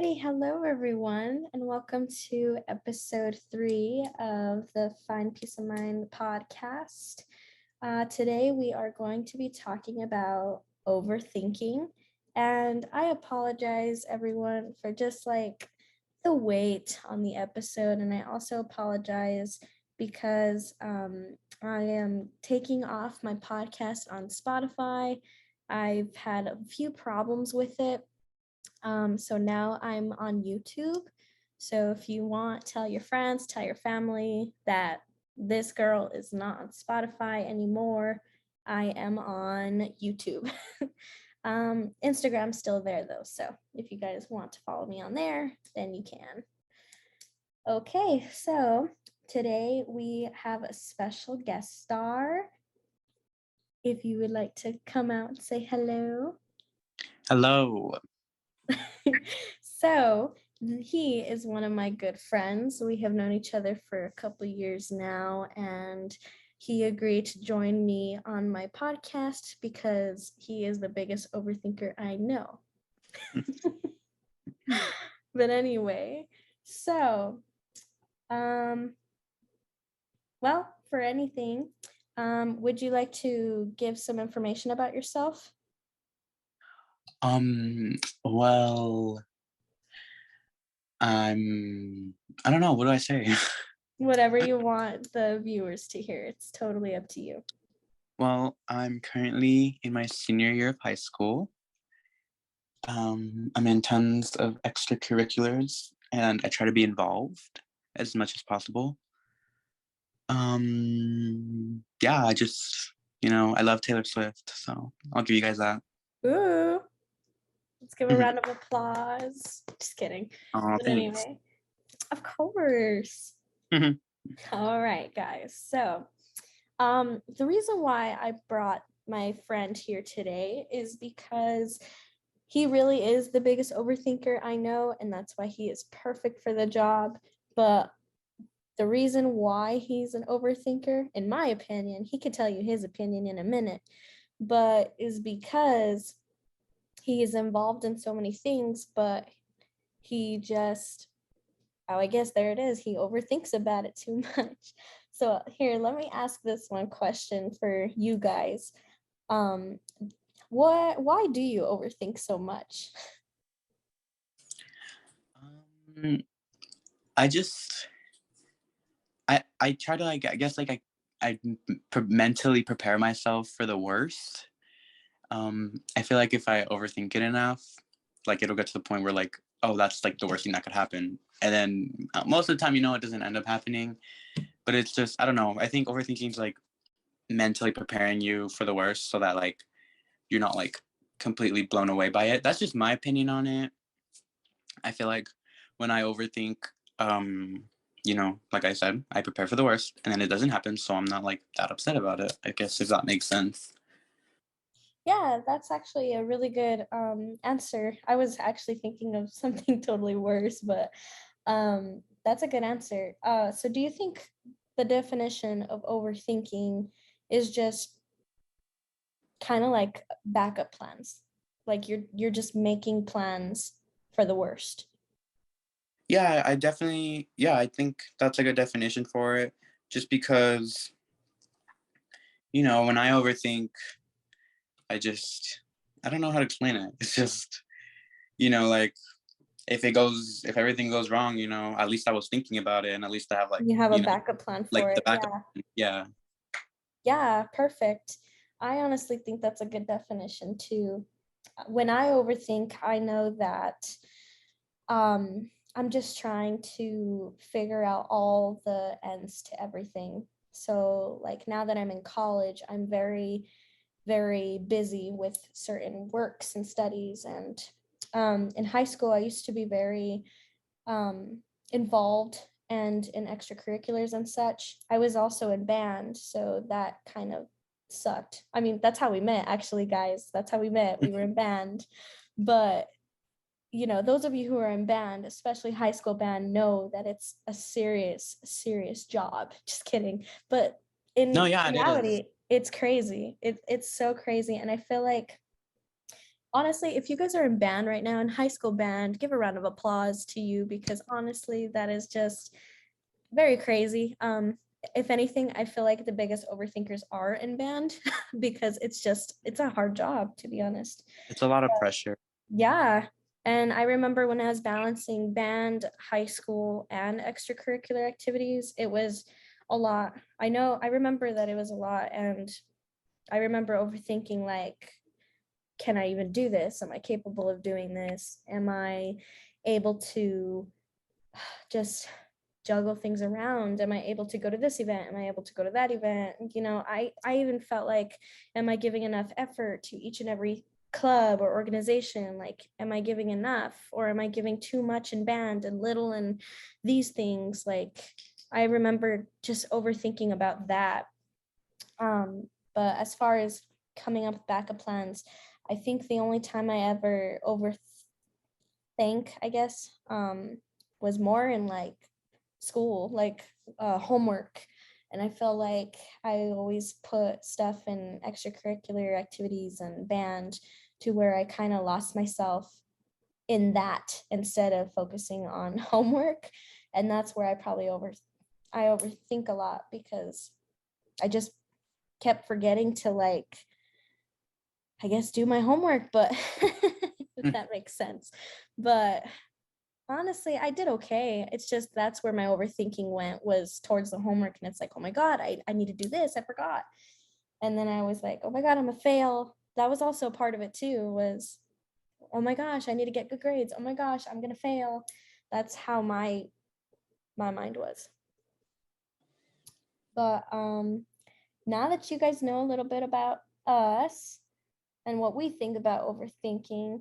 Alrighty, hello everyone, and welcome to episode 3 of the Find Peace of Mind podcast. Today we are going to be talking about overthinking, and I apologize everyone for just the wait on the episode, and I also apologize because I am taking off my podcast on Spotify. I've had a few problems with it. So now I'm on YouTube. So if you want, tell your friends, tell your family that this girl is not on Spotify anymore. I am on YouTube. Instagram's still there though. So if you guys want to follow me on there, then you can. Okay, so today we have a special guest star. If you would like to come out and say hello. Hello. So he is one of my good friends. We have known each other for a couple years now, and he agreed to join me on my podcast because he is the biggest overthinker I know. But anyway, so well, for anything, would you like to give some information about yourself? Well, I don't know, what do I say? Whatever you want the viewers to hear. It's totally up to you. Well, I'm currently in my senior year of high school. I'm in tons of extracurriculars and I try to be involved as much as possible. Yeah, I just, I love Taylor Swift, so I'll give you guys that. Ooh. Let's give a round of applause. Just kidding. Oh, But thanks. anyway, of course. All right, guys. So the reason why I brought my friend here today is because he really is the biggest overthinker I know, and that's why he is perfect for the job. But the reason why he's an overthinker, in my opinion, he could tell you his opinion in a minute, but is because he is involved in so many things, but he just, I guess there it is, he overthinks about it too much. So here, let me ask this one question for you guys. Why do you overthink so much? I try to, I guess, I mentally prepare myself for the worst. I feel like if I overthink it enough, it'll get to the point where oh, that's the worst thing that could happen. And then most of the time, it doesn't end up happening, but it's just, I don't know. I think overthinking is mentally preparing you for the worst so that you're not completely blown away by it. That's just my opinion on it. I feel like when I overthink, like I said, I prepare for the worst and then it doesn't happen. So I'm not that upset about it, I guess, if that makes sense. Yeah, that's actually a really good answer. I was actually thinking of something totally worse, but that's a good answer. So do you think the definition of overthinking is just kind of like backup plans? Like you're just making plans for the worst? Yeah, I think that's a good definition for it. Just because, when I overthink, I don't know how to explain it. It's just, if everything goes wrong, at least I was thinking about it and at least I have You have a backup plan for it. the backup. Yeah. Yeah, perfect. I honestly think that's a good definition too. When I overthink, I know that I'm just trying to figure out all the ends to everything. So now that I'm in college, I'm very, very busy with certain works and studies. And in high school, I used to be very involved and in extracurriculars and such. I was also in band, so that kind of sucked. I mean, that's how we met, actually, guys. That's how we met. We were in band. But those of you who are in band, especially high school band, know that it's a serious, serious job. Just kidding. But in reality, it's crazy. It's so crazy. And I feel like honestly, if you guys are in band right now, in high school band, give a round of applause to you because honestly, that is just very crazy. If anything, I feel like the biggest overthinkers are in band because it's a hard job, to be honest. It's a lot of pressure. Yeah. And I remember when I was balancing band, high school, and extracurricular activities, it was a lot. I remember that it was a lot. And I remember overthinking, like, can I even do this? Am I capable of doing this? Am I able to just juggle things around? Am I able to go to this event? Am I able to go to that event? I even felt like, am I giving enough effort to each and every club or organization? Like, am I giving enough, or am I giving too much in band and little in these things? Like, I remember just overthinking about that. But as far as coming up with backup plans, I think the only time I ever overthink, I guess, was more in like school, like homework. And I feel like I always put stuff in extracurricular activities and band to where I kind of lost myself in that instead of focusing on homework. And that's where I overthink a lot because I just kept forgetting to, like, I guess, do my homework, but if that makes sense. But honestly, I did okay. It's just that's where my overthinking went, was towards the homework. And it's like, oh my God, I need to do this. I forgot. And then I was like, oh my God, I'm a fail. That was also part of it too, was, oh my gosh, I need to get good grades. Oh my gosh, I'm gonna fail. That's how my mind was. But now that you guys know a little bit about us and what we think about overthinking,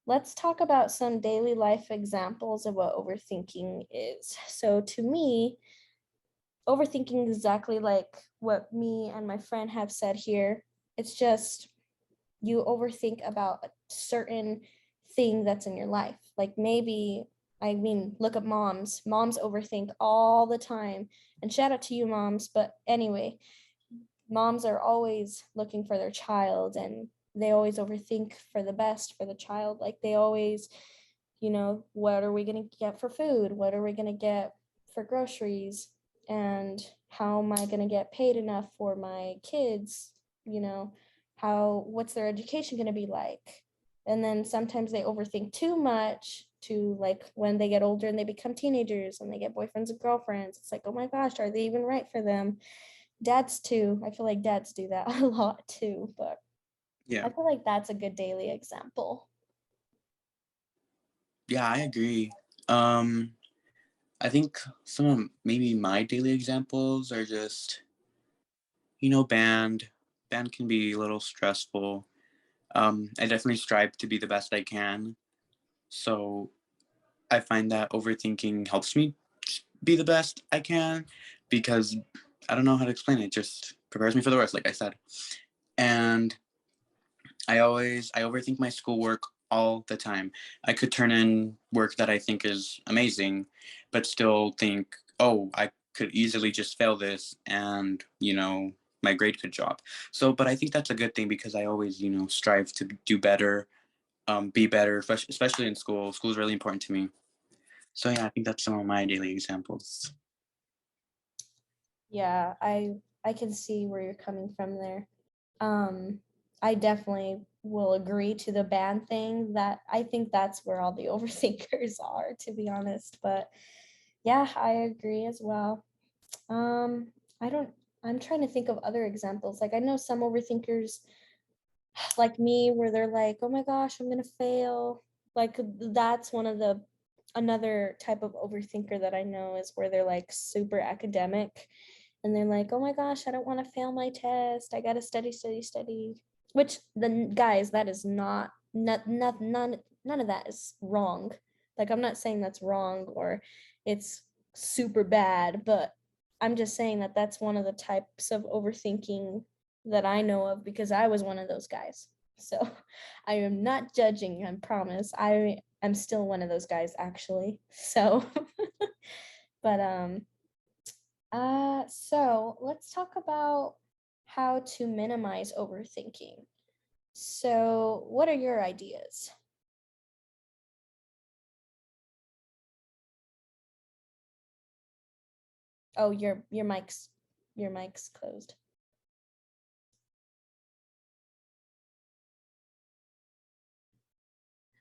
let's talk about some daily life examples of what overthinking is. So, to me, overthinking is exactly like what me and my friend have said here. It's just you overthink about a certain thing that's in your life. Like, maybe, I mean, look at moms. Moms overthink all the time. And shout out to you, moms. But anyway, moms are always looking for their child, and they always overthink for the best for the child. Like, they always, what are we going to get for food? What are we going to get for groceries? And how am I going to get paid enough for my kids? You know, what's their education going to be like? And then sometimes they overthink too much, to like when they get older and they become teenagers and they get boyfriends and girlfriends. It's like, oh my gosh, are they even right for them? Dads too. I feel like dads do that a lot too, but Yeah. I feel like that's a good daily example. Yeah, I agree. I think some of maybe my daily examples are just, band. Band can be a little stressful. I definitely strive to be the best I can. So I find that overthinking helps me be the best I can because I don't know how to explain it. It just prepares me for the worst, like I said. And I overthink my schoolwork all the time. I could turn in work that I think is amazing, but still think, oh, I could easily just fail this and, my grade could drop. So, but I think that's a good thing because I always, strive to do better, be better, especially in school. School is really important to me. So yeah, I think that's some of my daily examples. Yeah, I can see where you're coming from there. Um, I definitely will agree to the band thing. That I think that's where all the overthinkers are, to be honest. But yeah, I agree as well. Um, I don't. I'm trying to think of other examples. Like, I know some overthinkers like me, where they're like, oh my gosh, I'm gonna fail. Like, that's one of the another type of overthinker that I know, is where they're like super academic, and they're like, oh my gosh, I don't want to fail my test, I gotta study, study, study. Which, the guys, that is none of that is wrong. Like, I'm not saying that's wrong or it's super bad, but I'm just saying that that's one of the types of overthinking that I know of, because I was one of those guys. So I am not judging, I promise. I am still one of those guys, actually. So but so let's talk about how to minimize overthinking. So, what are your ideas? Oh, your mic's closed.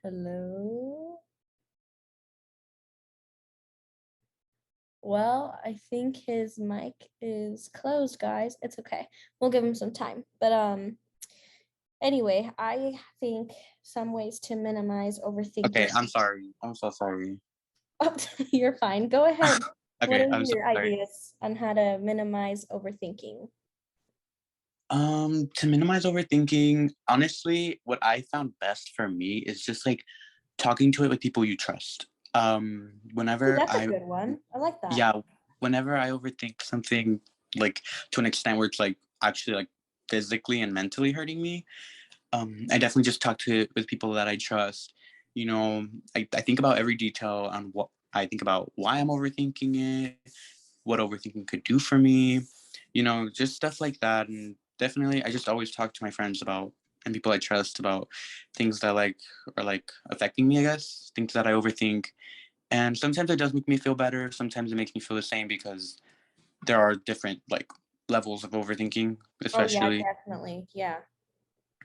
Hello? Well, I think his mic is closed, guys. It's okay. We'll give him some time. But anyway, I think some ways to minimize Okay, overthinking. I'm sorry. I'm so sorry. Oh, you're fine. Go ahead. What Okay, are I'm so your sorry. ideas on how to minimize overthinking? To minimize overthinking, honestly, what I found best for me is just like talking to it with people you trust. Ooh, Whenever that's a good one. I like that. yeah, whenever I overthink something like to an extent where it's like actually like physically and mentally hurting me, I definitely just talk to it with people that I trust. You know, I think about every detail on what I think about why I'm overthinking it, what overthinking could do for me, just stuff like that. And definitely, I just always talk to my friends about and people I trust about things that like are like affecting me, I guess, things that I overthink. And sometimes it does make me feel better. Sometimes it makes me feel the same because there are different like levels of overthinking, Oh yeah, especially. definitely. Yeah.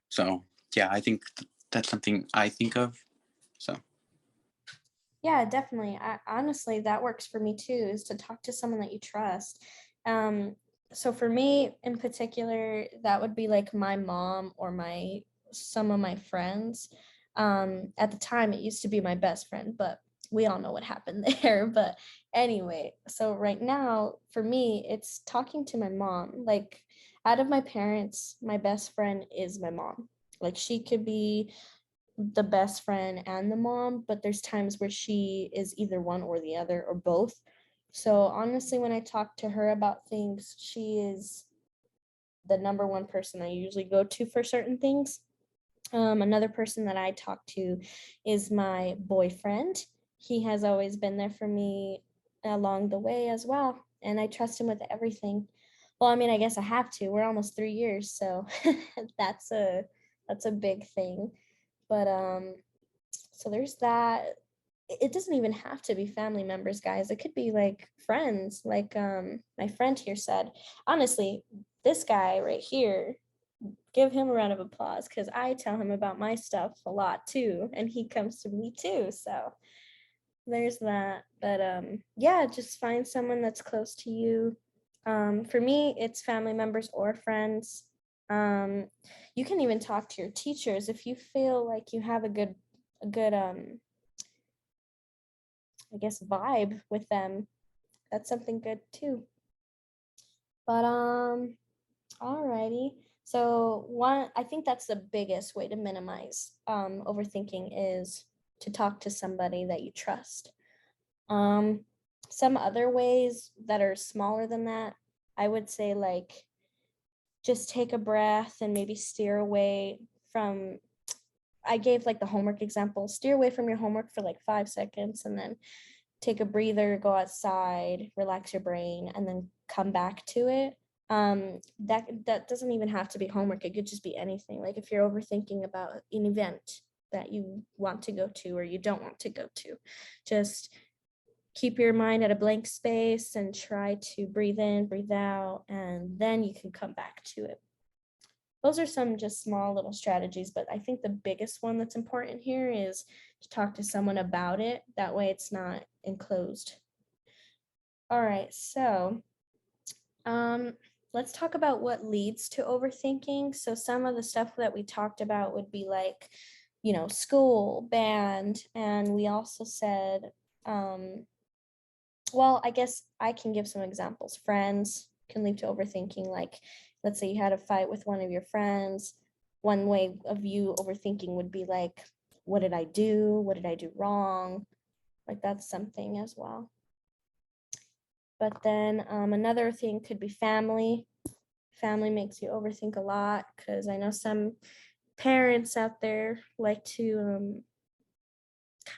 So yeah, I think that's something I think of. So Yeah, definitely. Honestly, that works for me too, is to talk to someone that you trust. Um, so for me in particular, that would be like my mom or my some of my friends. At the time, it used to be my best friend, but we all know what happened there. But anyway, so right now, for me, it's talking to my mom. Like, out of my parents, my best friend is my mom. Like, she could be the best friend and the mom, but there's times where she is either one or the other or both. So honestly, when I talk to her about things, she is the number one person I usually go to for certain things. Another person that I talk to is my boyfriend. He has always been there for me along the way as well, and I trust him with everything. Well, I mean, I guess I have to. We're almost 3 years, so that's a that's a big thing. But so there's that. It doesn't even have to be family members, guys. It could be like friends, like my friend here said. Honestly, this guy right here, give him a round of applause because I tell him about my stuff a lot too, and he comes to me too. So there's that. But yeah, just find someone that's close to you. For me, it's family members or friends. Um, you can even talk to your teachers if you feel like you have a good I guess vibe with them. That's something good too. But alrighty. So one, I think that's the biggest way to minimize overthinking is to talk to somebody that you trust. Um, some other ways that are smaller than that, I would say like just take a breath and maybe steer away from. I gave like the homework example. Steer away from your homework for like 5 seconds and then take a breather, go outside, relax your brain, and then come back to it. That doesn't even have to be homework. It could just be anything. Like if you're overthinking about an event that you want to go to or you don't want to go to, just keep your mind at a blank space and try to breathe in, breathe out, and then you can come back to it. Those are some just small little strategies, but I think the biggest one that's important here is to talk to someone about it. That way it's not enclosed. All right, so um, let's talk about what leads to overthinking. So some of the stuff that we talked about would be like, school, band, and we also said, well, I guess I can give some examples. Friends can lead to overthinking. Like, let's say you had a fight with one of your friends. One way of you overthinking would be like, what did I do? What did I do wrong? Like, that's something as well. But then another thing could be family. Family makes you overthink a lot because I know some parents out there like to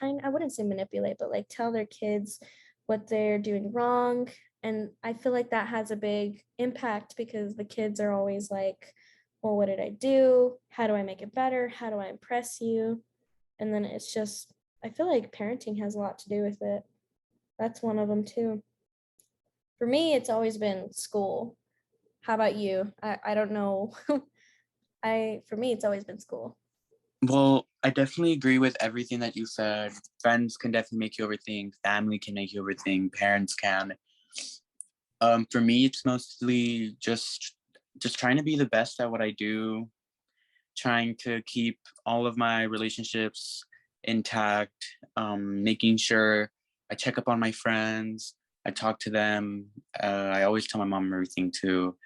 I wouldn't say manipulate, but like tell their kids what they're doing wrong. And I feel like that has a big impact because the kids are always like, well, what did I do? How do I make it better? How do I impress you? And then it's just, I feel like parenting has a lot to do with it. That's one of them too. For me, it's always been school. How about you? I don't know. For me, it's always been school. Well, I definitely agree with everything that you said. Friends can definitely make you overthink. Family can make you overthink. Parents can. For me, it's mostly just trying to be the best at what I do, trying to keep all of my relationships intact, making sure I check up on my friends, I talk to them. I always tell my mom everything too.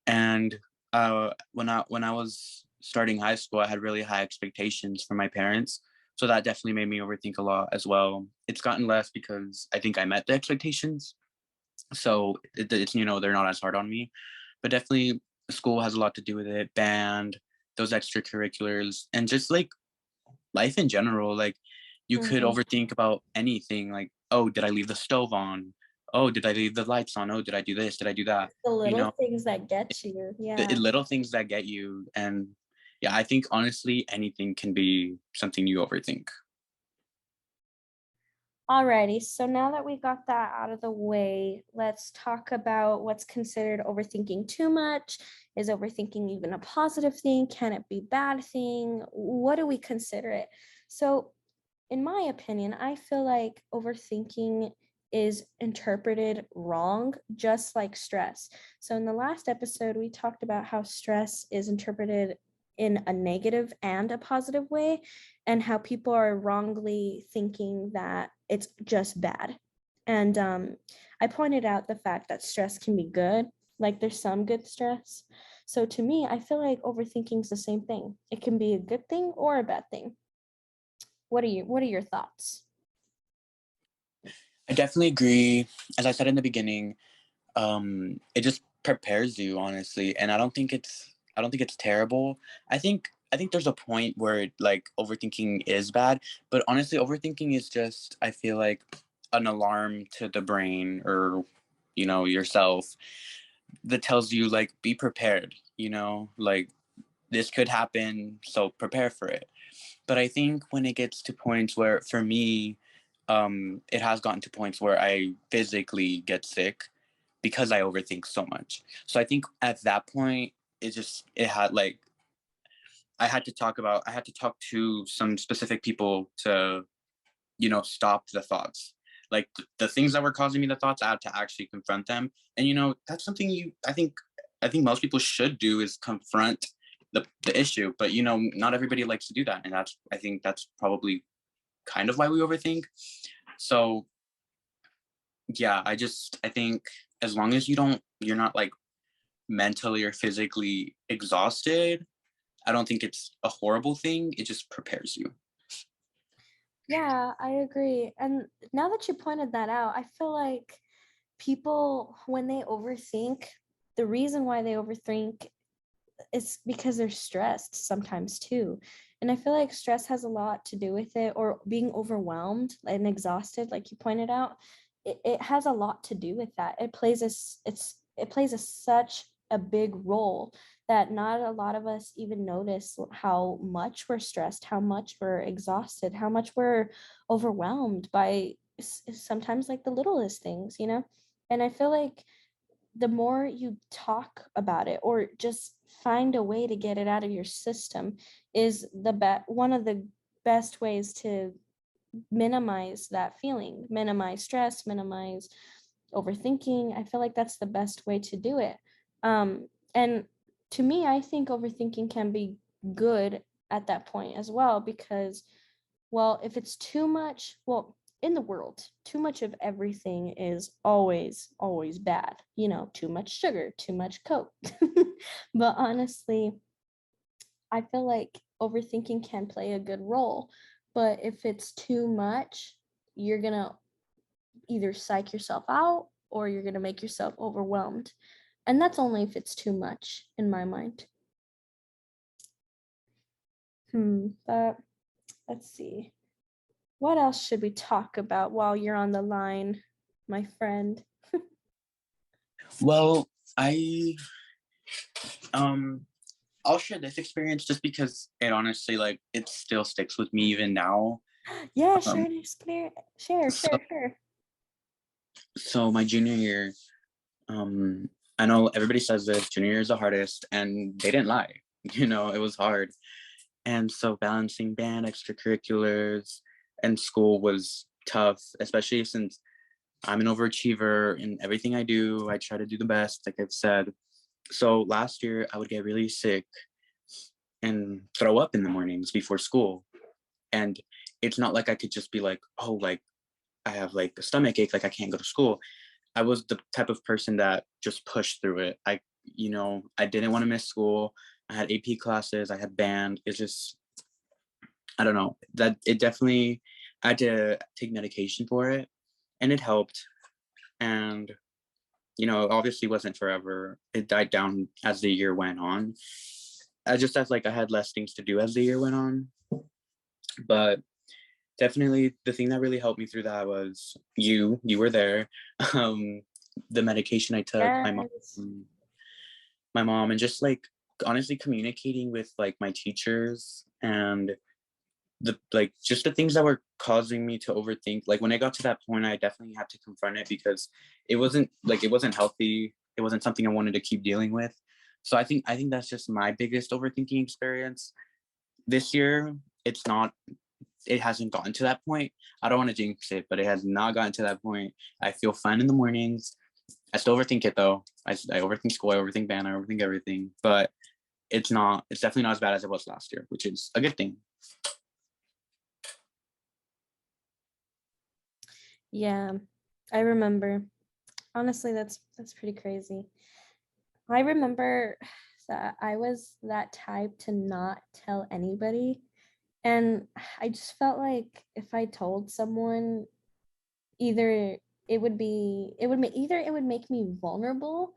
And when I was starting high school, I had really high expectations for my parents. So that definitely made me overthink a lot as well. It's gotten less because I think I met the expectations. So it's, they're not as hard on me. But definitely school has a lot to do with it. Band, those extracurriculars, and just like life in general. Like you could Mhm. overthink about anything. Like, oh, did I leave the stove on? Oh, did I leave the lights on? Oh, did I do this? Did I do that? The You little know, things that get you. the Yeah. little things that get you. And yeah, I think honestly anything can be something you overthink. Alrighty, so now that we got that out of the way, let's talk about what's considered overthinking too much. Is overthinking even a positive thing? Can it be a bad thing? What do we consider it? So, in my opinion, I feel like overthinking is interpreted wrong, just like stress. So, in the last episode, we talked about how stress is interpreted in a negative and a positive way, and how people are wrongly thinking that it's just bad. And I pointed out the fact that stress can be good, like there's some good stress. So, to me, I feel like overthinking is the same thing. It can be a good thing or a bad thing. What are your thoughts? I definitely agree. As I said in the beginning, it just prepares you honestly, and I don't think it's terrible. I think there's a point where like overthinking is bad, but honestly overthinking is just, I feel like, an alarm to the brain, or yourself, that tells you like be prepared, like this could happen, so prepare for it. But I think when it gets to points where, for me, it has gotten to points where I physically get sick because I overthink so much. So I think at that point, it had like, I had to talk to some specific people to, stop the thoughts. Like the things that were causing me the thoughts, I had to actually confront them. And that's something I think most people should do, is confront the issue. But not everybody likes to do that. And I think that's probably kind of why we overthink. So yeah, I think as long as you're not like mentally or physically exhausted, I don't think it's a horrible thing. It just prepares you. Yeah, I agree. And now that you pointed that out, I feel like people, when they overthink, the reason why they overthink is because they're stressed sometimes too. And I feel like stress has a lot to do with it, or being overwhelmed and exhausted, like you pointed out. It has a lot to do with that. It plays such a big role that not a lot of us even notice how much we're stressed, how much we're exhausted, how much we're overwhelmed by sometimes like the littlest things. And I feel like the more you talk about it or just find a way to get it out of your system is one of the best ways to minimize that feeling, minimize stress, minimize overthinking. I feel like that's the best way to do it. And to me, I think overthinking can be good at that point as well, because, well, if it's too much, well, in the world, too much of everything is always, always bad. Too much sugar, too much Coke. But honestly, I feel like overthinking can play a good role. But if it's too much, you're going to either psych yourself out or you're going to make yourself overwhelmed. And that's only if it's too much, in my mind. But let's see. What else should we talk about while you're on the line, my friend? Well, I um I'll share this experience just because it honestly, like, it still sticks with me even now. Yeah, Um, share an experience. Share, so, share, share. so my junior year, I know everybody says this, junior year is the hardest, and they didn't lie. It was hard. And so balancing band, extracurriculars, and school was tough, especially since I'm an overachiever in everything I do. I try to do the best, like I've said. So last year, I would get really sick and throw up in the mornings before school. And it's not like I could just be like, oh, like I have like a stomach ache, like I can't go to school. I was the type of person that just pushed through it. I didn't want to miss school. I had AP classes, I had band. It's just, I don't know, that it definitely, I had to take medication for it, and it helped. And, obviously wasn't forever. It died down as the year went on. I just as like I had less things to do as the year went on. But definitely the thing that really helped me through that was you were there. Um, the medication I took, Yes. my mom, and just like honestly communicating with like my teachers and the like just the things that were causing me to overthink. Like when I got to that point, I definitely had to confront it because it wasn't healthy. It wasn't something I wanted to keep dealing with. So I think that's just my biggest overthinking experience this year. It hasn't gotten to that point. I don't want to jinx it, but it has not gotten to that point. I feel fine in the mornings. I still overthink it though. I overthink school, I overthink band, I overthink everything. But it's definitely not as bad as it was last year, which is a good thing. Yeah, I remember. Honestly, that's pretty crazy. I remember that I was that type to not tell anybody. And I just felt like if I told someone, either it would make me vulnerable,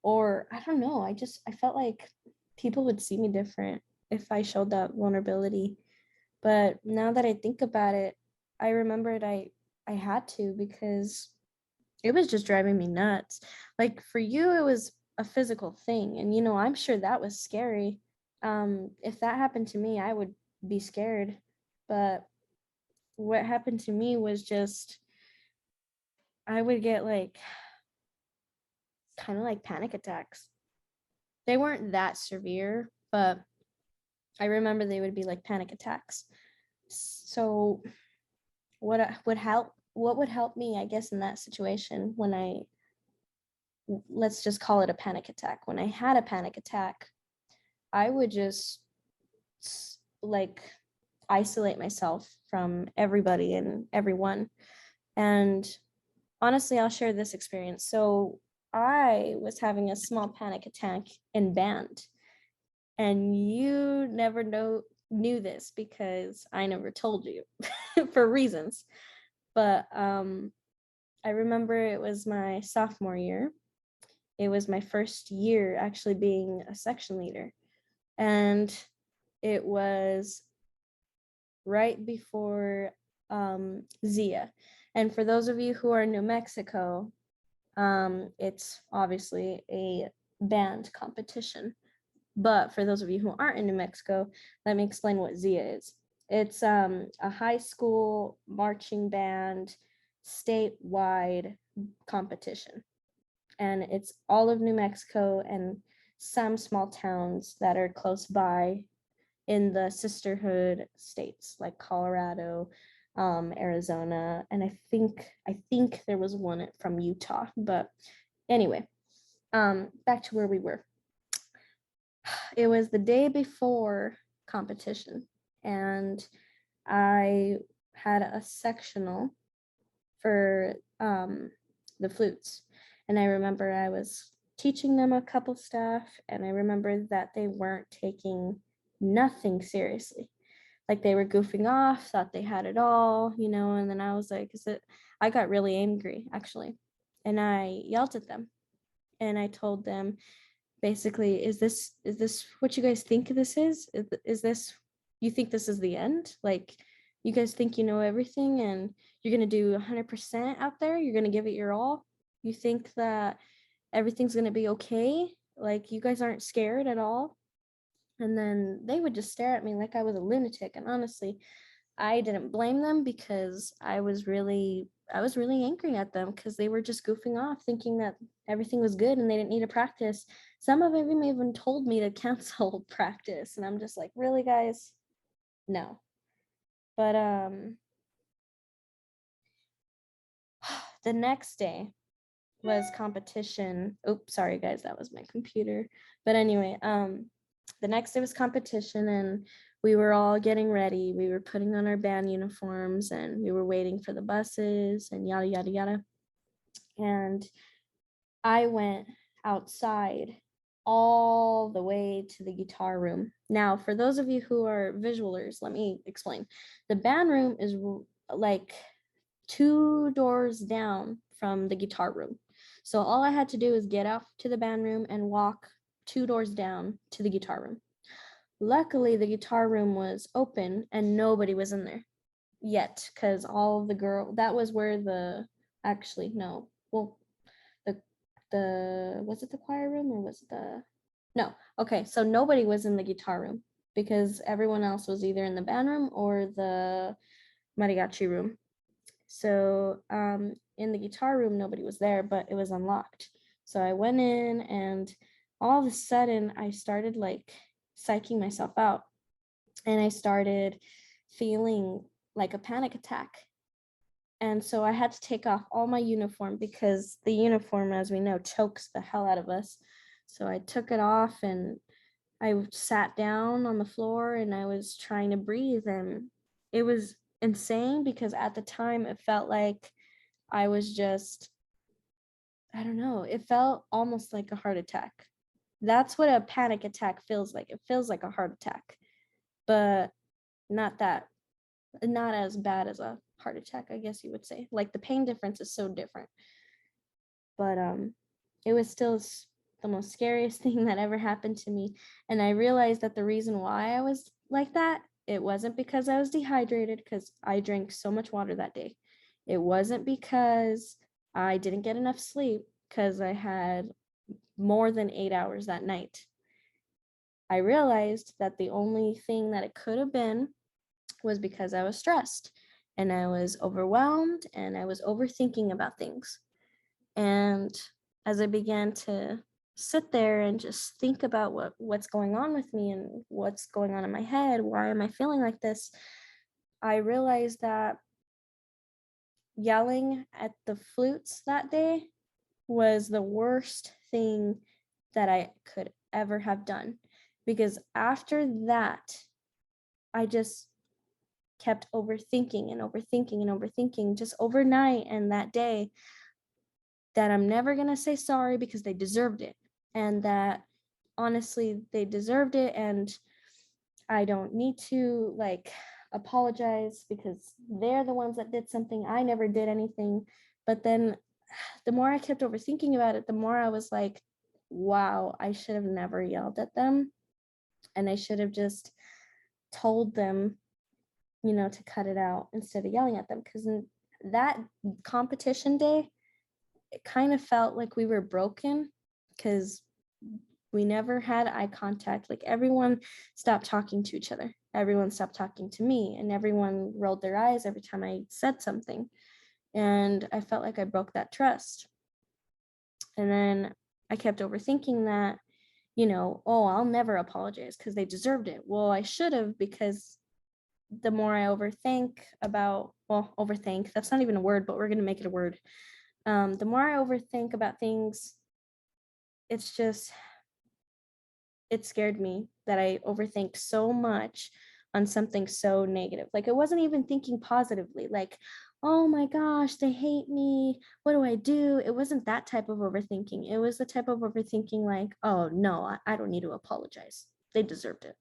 or I don't know. I felt like people would see me different if I showed that vulnerability. But now that I think about it, I remembered I had to, because it was just driving me nuts. Like for you, it was a physical thing, and I'm sure that was scary. If that happened to me, I would be scared. But what happened to me was just I would get like kind of like panic attacks. They weren't that severe, but I remember they would be like panic attacks. So what would help me, I guess, in that situation, when let's just call it a panic attack. When I had a panic attack, I would just like isolate myself from everybody and everyone. And honestly, I'll share this experience. So I was having a small panic attack in band, and you never knew this because I never told you for reasons. But I remember it was my sophomore year. It was my first year actually being a section leader, and it was right before Zia. And for those of you who are in New Mexico, it's obviously a band competition. But for those of you who aren't in New Mexico, let me explain what Zia is. It's a high school marching band statewide competition. And it's all of New Mexico and some small towns that are close by in the sisterhood states like Colorado, Arizona, and I think there was one from Utah. But anyway, back to where we were. It was the day before competition, and I had a sectional for the flutes. And I remember I was teaching them a couple stuff, and I remember that they weren't taking nothing seriously. Like they were goofing off, thought they had it all, and then I was like, I got really angry actually. And I yelled at them, and I told them, basically, is this what you guys think this is this you think this is the end? Like, you guys think you know everything and you're going to do 100% out there, you're going to give it your all? You think that everything's going to be okay? Like, you guys aren't scared at all? And then they would just stare at me like I was a lunatic. And honestly, I didn't blame them because I was really angry at them because they were just goofing off, thinking that everything was good and they didn't need to practice. Some of them even told me to cancel practice, and I'm just like, really, guys? No. But the next day was competition. Oops, sorry guys, that was my computer. But anyway, the next day was competition, and we were all getting ready. We were putting on our band uniforms and we were waiting for the buses and yada yada yada. And I went outside all the way to the guitar room. Now, for those of you who are visualers, let me explain. The band room is like 2 doors down from the guitar room. So all I had to do is get off to the band room and walk 2 doors down to the guitar room. Luckily, the guitar room was open and nobody was in there yet, because all of the that was where actually, no, well, the was it the choir room or was it no, okay, so nobody was in the guitar room because everyone else was either in the band room or the mariachi room. So in the guitar room, nobody was there, but it was unlocked. So I went in, and all of a sudden I started like psyching myself out, and I started feeling like a panic attack. And so I had to take off all my uniform because the uniform, as we know, chokes the hell out of us. So I took it off and I sat down on the floor and I was trying to breathe. And it was insane because at the time it felt like I was just, I don't know, it felt almost like a heart attack. That's what a panic attack feels like. It feels like a heart attack, but not that, not as bad as a heart attack, I guess you would say. Like the pain difference is so different. But it was still the most scariest thing that ever happened to me. And I realized that the reason why I was like that, it wasn't because I was dehydrated, because I drank so much water that day. It wasn't because I didn't get enough sleep, because I had more than 8 hours that night. I realized that the only thing that it could have been was because I was stressed and I was overwhelmed and I was overthinking about things. And as I began to sit there and just think about what's going on with me and what's going on in my head, why am I feeling like this? I realized that yelling at the flutes that day was the worst thing that I could ever have done. Because after that, I just kept overthinking and overthinking and overthinking just overnight and that day, that I'm never going to say sorry because they deserved it. And that honestly, they deserved it. And I don't need to like apologize because they're the ones that did something. I never did anything. But then the more I kept overthinking about it, the more I was like, wow, I should have never yelled at them. And I should have just told them, to cut it out instead of yelling at them. Because that competition day, it kind of felt like we were broken because we never had eye contact. Like everyone stopped talking to each other. Everyone stopped talking to me, and everyone rolled their eyes every time I said something. And I felt like I broke that trust. And then I kept overthinking that, oh, I'll never apologize because they deserved it. Well, I should have, because the more I overthink, that's not even a word, but we're going to make it a word. The more I overthink about things, it's just, it scared me that I overthink so much on something so negative. Like, it wasn't even thinking positively, like, oh my gosh, they hate me. What do I do? It wasn't that type of overthinking. It was the type of overthinking like, oh no, I don't need to apologize. They deserved it.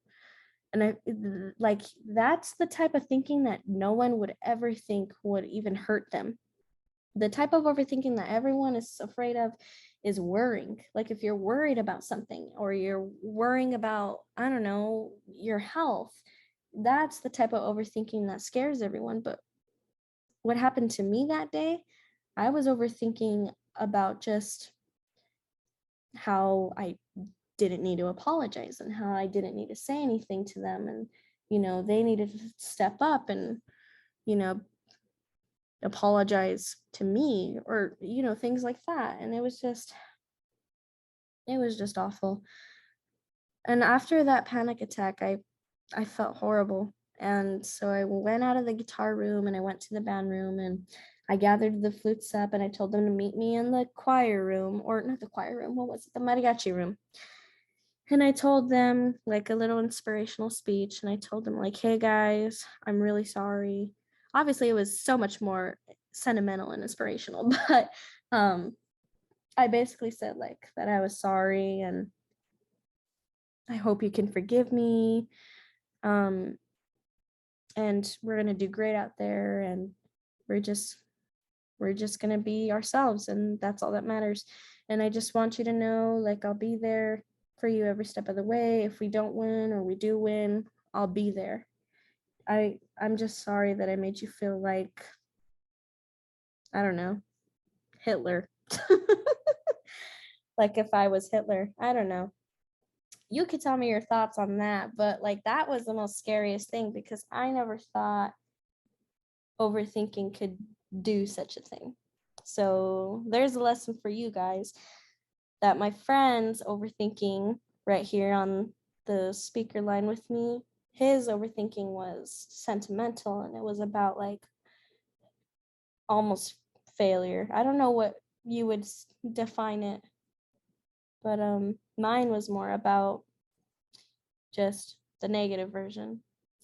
And like, that's the type of thinking that no one would ever think would even hurt them. The type of overthinking that everyone is afraid of is worrying. Like if you're worried about something or you're worrying about, I don't know, your health, that's the type of overthinking that scares everyone. But what happened to me that day, I was overthinking about just how I didn't need to apologize and how I didn't need to say anything to them, and they needed to step up and apologize to me, or things like that. And it was just awful. And after that panic attack, I felt horrible. And so I went out of the guitar room and I went to the band room, and I gathered the flutes up and I told them to meet me in the choir room, or not the choir room, what was it? The mariachi room. And I told them like a little inspirational speech, and I told them like, hey guys, I'm really sorry. Obviously it was so much more sentimental and inspirational, but I basically said like that I was sorry and I hope you can forgive me. And we're going to do great out there, and we're just going to be ourselves, and that's all that matters. And I just want you to know, like, I'll be there for you every step of the way. If we don't win or we do win, I'll be there. I'm just sorry that I made you feel like, I don't know, Hitler. Like if I was Hitler, I don't know. You could tell me your thoughts on that, but like that was the most scariest thing, because I never thought overthinking could do such a thing. So there's a lesson for you guys, that my friend's overthinking right here on the speaker line with me, his overthinking was sentimental, and it was about like almost failure. I don't know what you would define it, but mine was more about just the negative version.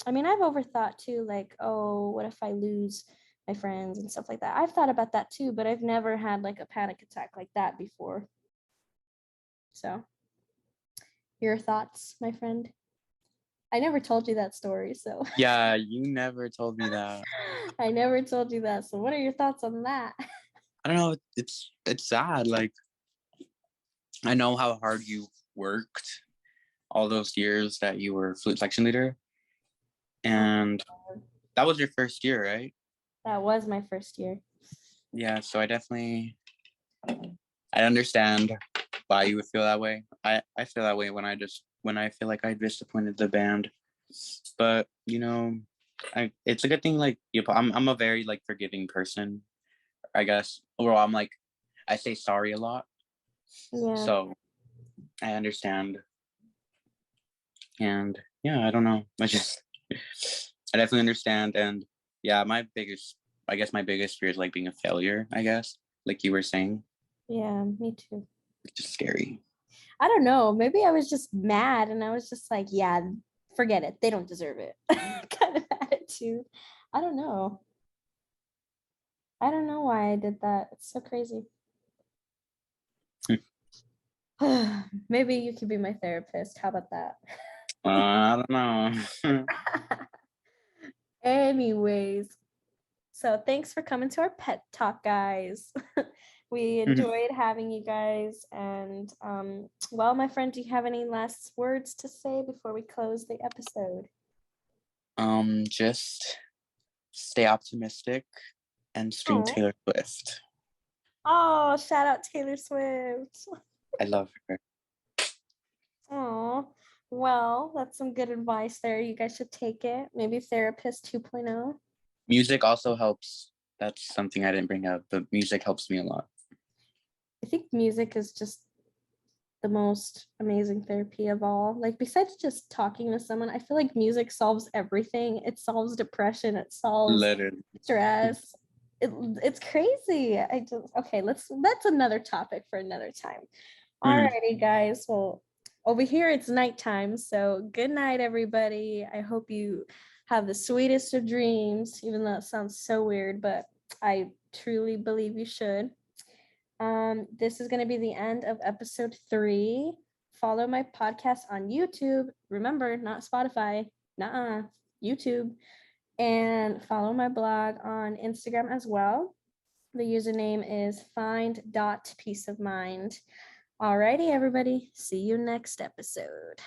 I mean, I've overthought too, like, oh, what if I lose my friends and stuff like that. I've thought about that too, but I've never had like a panic attack like that before. So, your thoughts, my friend? I never told you that story, so. Yeah, you never told me that. I never told you that. So, what are your thoughts on that? I don't know. It's sad. Like, I know how hard you worked all those years that you were flute section leader, and that was your first year, right? That was my first year. Yeah, so I understand why you would feel that way. I feel that way when I feel like I disappointed the band. But it's a good thing. Like I'm a very like forgiving person, I guess. Overall, I'm like I say sorry a lot, Yeah. so I understand. And yeah, I don't know. I definitely understand. And yeah, my biggest fear is like being a failure, I guess, like you were saying. Yeah, me too. It's just scary. I don't know. Maybe I was just mad and I was just like, yeah, forget it. They don't deserve it. Kind of attitude. I don't know. I don't know why I did that. It's so crazy. Maybe you could be my therapist. How about that? I don't know. Anyways, so thanks for coming to our pet talk, guys. We enjoyed having you guys. And well, my friend, do you have any last words to say before we close the episode? Just stay optimistic and stream Oh, Taylor Swift. oh, shout out Taylor Swift. I love her. Oh, well, that's some good advice there. You guys should take it. Maybe therapist 2.0. Music also helps. That's something I didn't bring up, but music helps me a lot. I think music is just the most amazing therapy of all. Like, besides just talking to someone, I feel like music solves everything. It solves depression, it solves Literally. stress. It's crazy. Okay, that's another topic for another time. Alrighty, guys. Well, over here it's nighttime, so good night, everybody. I hope you have the sweetest of dreams, even though it sounds so weird, but I truly believe you should. This is going to be the end of episode 3. Follow my podcast on YouTube. Remember, not Spotify. Nuh-uh. YouTube. And follow my blog on Instagram as well. The username is find.peaceofmind. Alrighty, everybody. See you next episode.